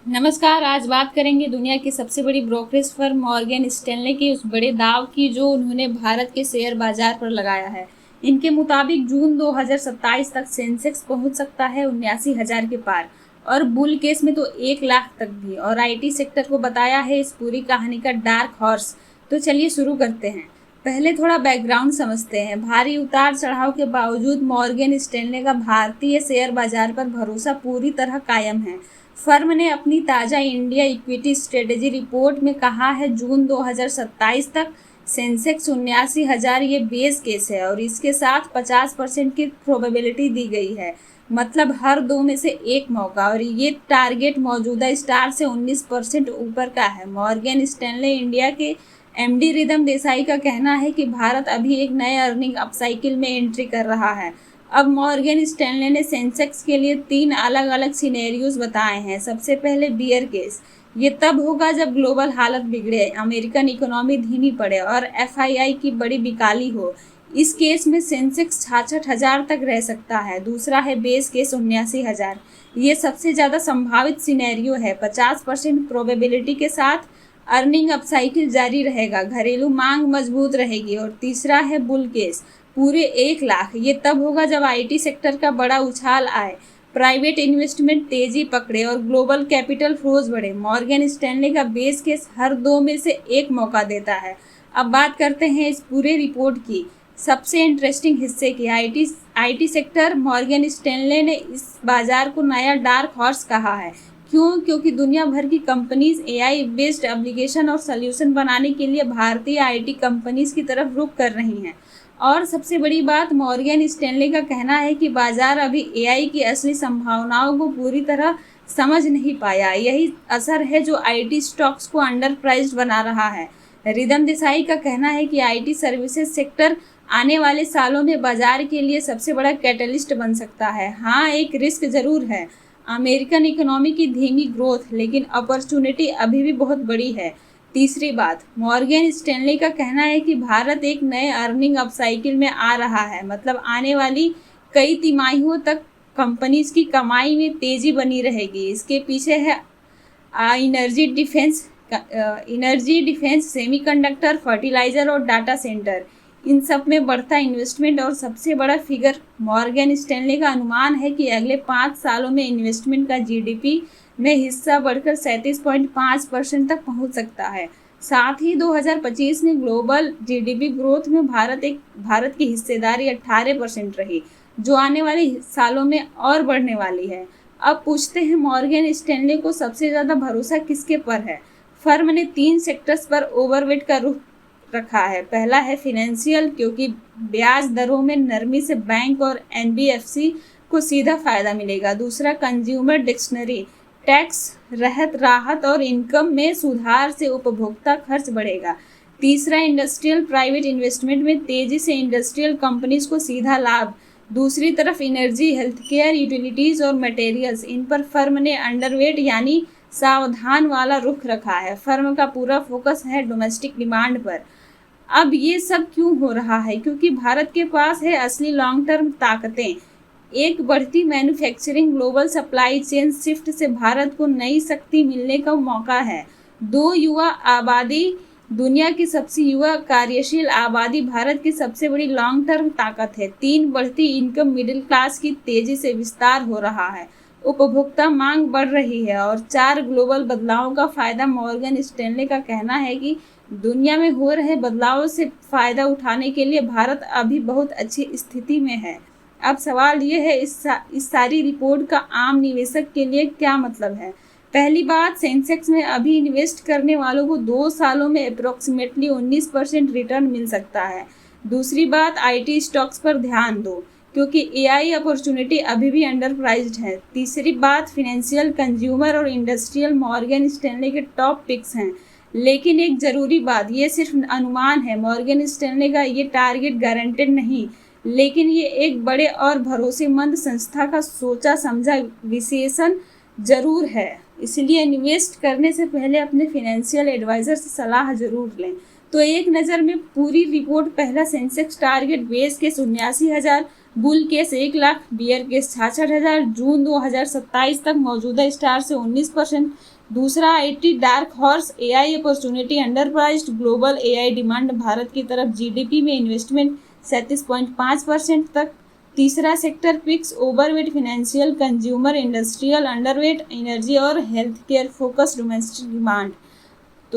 नमस्कार। आज बात करेंगे दुनिया की सबसे बड़ी ब्रोकरेज फर्म मॉर्गन स्टैनले के उस बड़े दाव की जो उन्होंने भारत के शेयर बाजार पर लगाया है। इनके मुताबिक जून 2027 तक सेंसेक्स पहुंच सकता है 79,000 के पार और बुल केस में तो 1 लाख तक भी। और आईटी सेक्टर को बताया है इस पूरी कहानी का डार्क हॉर्स। तो चलिए शुरू करते हैं। पहले थोड़ा बैकग्राउंड समझते हैं। भारी उतार चढ़ाव के बावजूद मॉर्गन स्टैनले का भारतीय शेयर बाजार पर भरोसा पूरी तरह कायम है। फर्म ने अपनी ताज़ा इंडिया इक्विटी स्ट्रेटेजी रिपोर्ट में कहा है जून 2027 तक सेंसेक्स 79,000 ये बेस केस है और इसके साथ 50% की प्रोबेबिलिटी दी गई है, मतलब हर दो में से एक मौका। और ये टारगेट मौजूदा स्टार से 19% ऊपर का है। मॉर्गन स्टैनले इंडिया के एमडी रिदम देसाई का कहना है कि भारत अभी एक नए अर्निंग अपसाइकिल में एंट्री कर रहा है। अब मॉर्गन स्टैनले ने सेंसेक्स के लिए 3 अलग अलग सिनेरियोज बताए हैं। सबसे पहले बियर केस, ये तब होगा जब ग्लोबल हालत बिगड़े, अमेरिकन इकोनॉमी धीमी पड़े और एफआईआई की बड़ी बिकाली हो। इस केस में सेंसेक्स 66,000 तक रह सकता है। दूसरा है बेस केस 79,000, ये सबसे ज़्यादा संभावित सिनेरियो है। 50% प्रोबेबिलिटी के साथ अर्निंग अपसाइकिल जारी रहेगा, घरेलू मांग मजबूत रहेगी। और तीसरा है बुल केस, पूरे 1 लाख, ये तब होगा जब आईटी सेक्टर का बड़ा उछाल आए, प्राइवेट इन्वेस्टमेंट तेजी पकड़े और ग्लोबल कैपिटल फ्लोज बढ़े। मॉर्गन स्टैनले का बेस केस हर दो में से एक मौका देता है। अब बात करते हैं इस पूरे रिपोर्ट की सबसे इंटरेस्टिंग हिस्से की, आईटी सेक्टर। मॉर्गन स्टैनले ने इस बाजार को नया डार्क हॉर्स कहा है। क्यों? क्योंकि दुनिया भर की कंपनीज एआई बेस्ड एप्लीकेशन और सोल्यूशन बनाने के लिए भारतीय आईटी कंपनीज की तरफ रुख कर रही हैं। और सबसे बड़ी बात, मॉर्गन स्टैनले का कहना है कि बाजार अभी एआई की असली संभावनाओं को पूरी तरह समझ नहीं पाया। यही असर है जो आईटी स्टॉक्स को अंडर प्राइस्ड बना रहा है। रिदम देसाई का कहना है कि आईटी सर्विसेज सेक्टर आने वाले सालों में बाजार के लिए सबसे बड़ा कैटलिस्ट बन सकता है। हाँ, एक रिस्क जरूर है, अमेरिकन इकोनॉमी की धीमी ग्रोथ, लेकिन अपॉर्चुनिटी अभी भी बहुत बड़ी है। तीसरी बात, मॉर्गन स्टैनले का कहना है कि भारत एक नए अर्निंग अपसाइकिल में आ रहा है, मतलब आने वाली कई तिमाहियों तक कंपनीज की कमाई में तेजी बनी रहेगी। इसके पीछे है एनर्जी डिफेंस, सेमीकंडक्टर, फर्टिलाइजर और डाटा सेंटर, इन सब में बढ़ता इन्वेस्टमेंट। और सबसे बड़ा फिगर, मॉर्गन स्टैनले का अनुमान है कि अगले 5 सालों में इन्वेस्टमेंट का जीडीपी में हिस्सा बढ़कर 37.5% तक पहुंच सकता है। साथ ही 2025 में ग्लोबल जीडीपी ग्रोथ में भारत की हिस्सेदारी 18% रही, जो आने वाले सालों में और बढ़ने वाली है। अब पूछते हैं मॉर्गन स्टैनले को सबसे ज़्यादा भरोसा किसके पर है। फर्म ने 3 सेक्टर्स पर ओवरवेट का रुख रखा है। पहला है फिनेंशियल, क्योंकि ब्याज दरों में नरमी से बैंक और एनबीएफसी को सीधा फायदा मिलेगा। दूसरा कंज्यूमर डिक्शनरी, टैक्स राहत और इनकम में सुधार से उपभोक्ता खर्च बढ़ेगा। तीसरा इंडस्ट्रियल, प्राइवेट इन्वेस्टमेंट में तेजी से इंडस्ट्रियल कंपनीज को सीधा लाभ। दूसरी तरफ एनर्जी, हेल्थकेयर, यूटिलिटीज और मटेरियल्स, इन पर फर्म ने अंडरवेट यानी सावधान वाला रुख रखा है। फर्म का पूरा फोकस है डोमेस्टिक डिमांड पर। अब ये सब क्यों हो रहा है? क्योंकि भारत के पास है असली लॉन्ग टर्म ताकतें। एक बढ़ती manufacturing, global supply chain shift से भारत को नई शक्ति मिलने का मौका है। 2 युवा आबादी, दुनिया की सबसे युवा कार्यशील आबादी भारत की सबसे बड़ी लॉन्ग टर्म ताकत है। 3 बढ़ती इनकम, मिडिल क्लास की तेजी से विस्तार हो रहा है, उपभोक्ता मांग बढ़ रही है। और 4 ग्लोबल बदलावों का फायदा। मॉर्गन स्टैनले का कहना है कि दुनिया में हो रहे बदलावों से फायदा उठाने के लिए भारत अभी बहुत अच्छी स्थिति में है। अब सवाल ये है, इस सारी रिपोर्ट का आम निवेशक के लिए क्या मतलब है? पहली बात, सेंसेक्स में अभी इन्वेस्ट करने वालों को 2 सालों में अप्रोक्सीमेटली 19% रिटर्न मिल सकता है। दूसरी बात, आईटी स्टॉक्स पर ध्यान दो, क्योंकि एआई अपॉर्चुनिटी अभी भी अंडर प्राइस्ड है। तीसरी बात, फिनेंशियल, कंज्यूमर और इंडस्ट्रियल मॉर्गन स्टैनले के टॉप पिक्स हैं। लेकिन एक जरूरी बात, ये सिर्फ अनुमान है। मॉर्गन स्टैनले का ये टारगेट गारंटेड नहीं, लेकिन ये एक बड़े और भरोसेमंद संस्था का सोचा समझा विश्लेषण जरूर है। इसलिए इन्वेस्ट करने से पहले अपने फिनेंशियल एडवाइजर से सलाह जरूर लें। तो एक नज़र में पूरी रिपोर्ट, पहला Sensex target base case 79,000, bull case 1,00,000, bear case 66,000, June 2027 तक मौजूदा स्टार से 19%। दूसरा 80 dark horse, AI opportunity underpriced, global AI demand, Bharat की तरफ जीडीपी में इन्वेस्टमेंट 37.5% तक। तीसरा sector picks, overweight financial, consumer, industrial, underweight energy और health care, focus domestic demand.